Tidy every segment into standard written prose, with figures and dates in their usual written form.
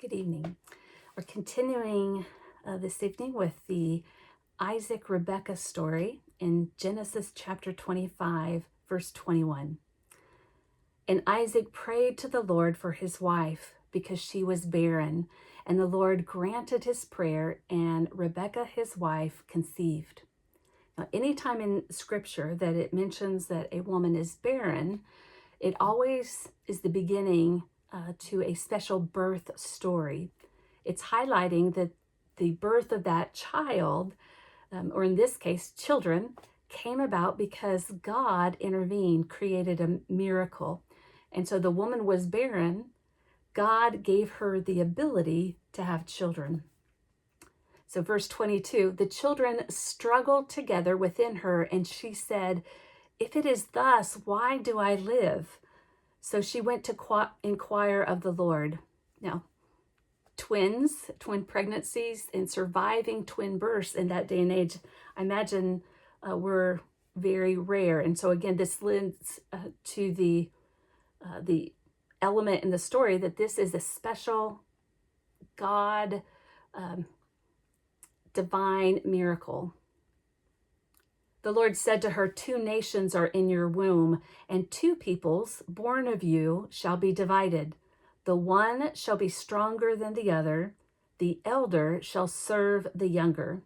Good evening. We're continuing this evening with the Isaac Rebekah story in Genesis chapter 25, verse 21. And Isaac prayed to the Lord for his wife because she was barren, and the Lord granted his prayer, and Rebekah, his wife, conceived. Now, anytime in Scripture that it mentions that a woman is barren, it always is the beginning to a special birth story. It's highlighting that the birth of that child, or in this case, children, came about because God intervened, created a miracle. And so the woman was barren. God gave her the ability to have children. So verse 22, the children struggled together within her, and she said, "If it is thus, why do I live?" So she went to inquire of the Lord. Now, twin pregnancies, and surviving twin births in that day and age, I imagine were very rare. And so again, this lends to the element in the story that this is a special God divine miracle. The Lord said to her, "Two nations are in your womb, and two peoples born of you shall be divided. The one shall be stronger than the other. The elder shall serve the younger."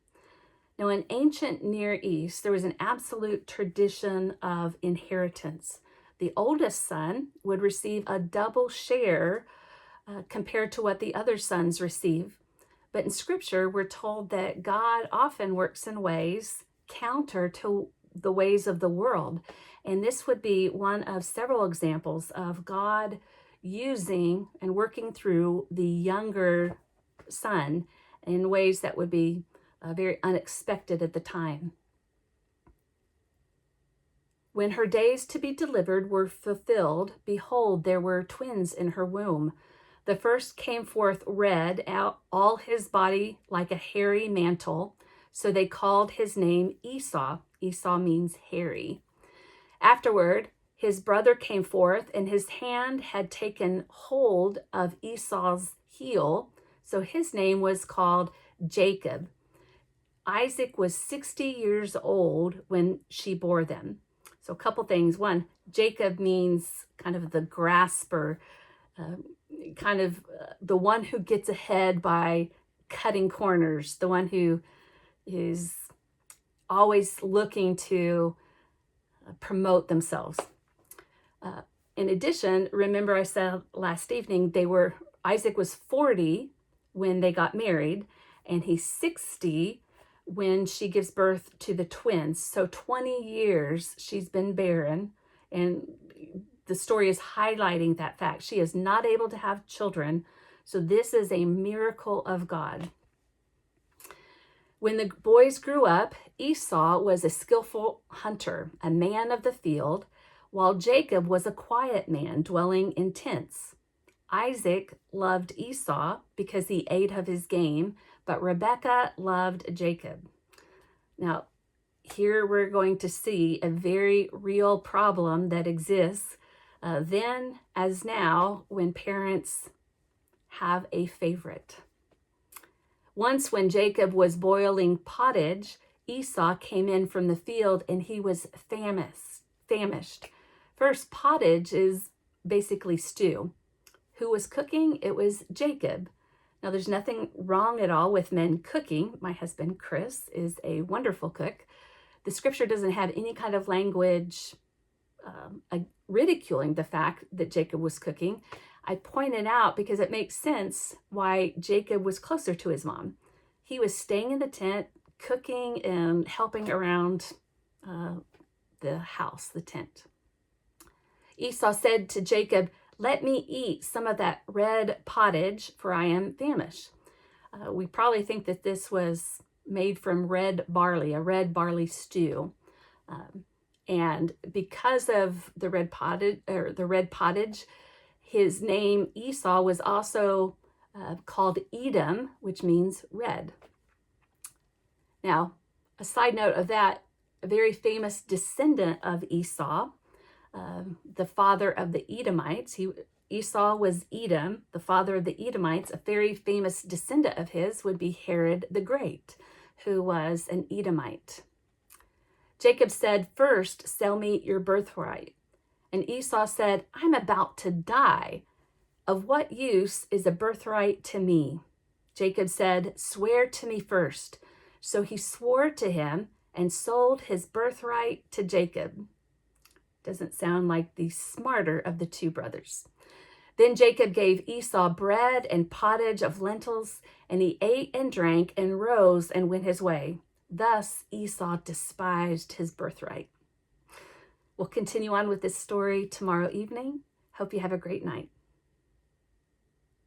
Now, in ancient Near East, there was an absolute tradition of inheritance. The oldest son would receive a double share compared to what the other sons receive. But in Scripture, we're told that God often works in ways counter to the ways of the world. And this would be one of several examples of God using and working through the younger son in ways that would be very unexpected at the time. When her days to be delivered were fulfilled, behold, there were twins in her womb. The first came forth red, all his body like a hairy mantle. So they called his name Esau. Esau means hairy. Afterward, his brother came forth, and his hand had taken hold of Esau's heel. So his name was called Jacob. Isaac was 60 years old when she bore them. So a couple things. One, Jacob means kind of the grasper, the one who gets ahead by cutting corners, the one who is always looking to promote themselves. In addition, remember I said last evening Isaac was 40 when they got married, and he's 60 when she gives birth to the twins. So 20 years she's been barren, and the story is highlighting that fact. She is not able to have children, so this is a miracle of God. When the boys grew up, Esau was a skillful hunter, a man of the field, while Jacob was a quiet man dwelling in tents. Isaac loved Esau because he ate of his game, but Rebekah loved Jacob. Now, here we're going to see a very real problem that exists then as now when parents have a favorite. Once when Jacob was boiling pottage, Esau came in from the field, and he was famished. First, pottage is basically stew. Who was cooking? It was Jacob. Now, there's nothing wrong at all with men cooking. My husband, Chris, is a wonderful cook. The Scripture doesn't have any kind of language ridiculing the fact that Jacob was cooking. I point it out because it makes sense why Jacob was closer to his mom. He was staying in the tent, cooking and helping around the house, the tent. Esau said to Jacob, "Let me eat some of that red pottage, for I am famished." We probably think that this was made from red barley, a red barley stew. And because of the red pottage, his name Esau was also called Edom, which means red. Now, a side note of that, a very famous descendant of Esau, the father of the Edomites, Esau was Edom, the father of the Edomites. A very famous descendant of his would be Herod the Great, who was an Edomite. Jacob said, "First, sell me your birthright." And Esau said, "I'm about to die. Of what use is a birthright to me?" Jacob said, "Swear to me first." So he swore to him and sold his birthright to Jacob. Doesn't sound like the smarter of the two brothers. Then Jacob gave Esau bread and pottage of lentils, and he ate and drank and rose and went his way. Thus Esau despised his birthright. We'll continue on with this story tomorrow evening. Hope you have a great night.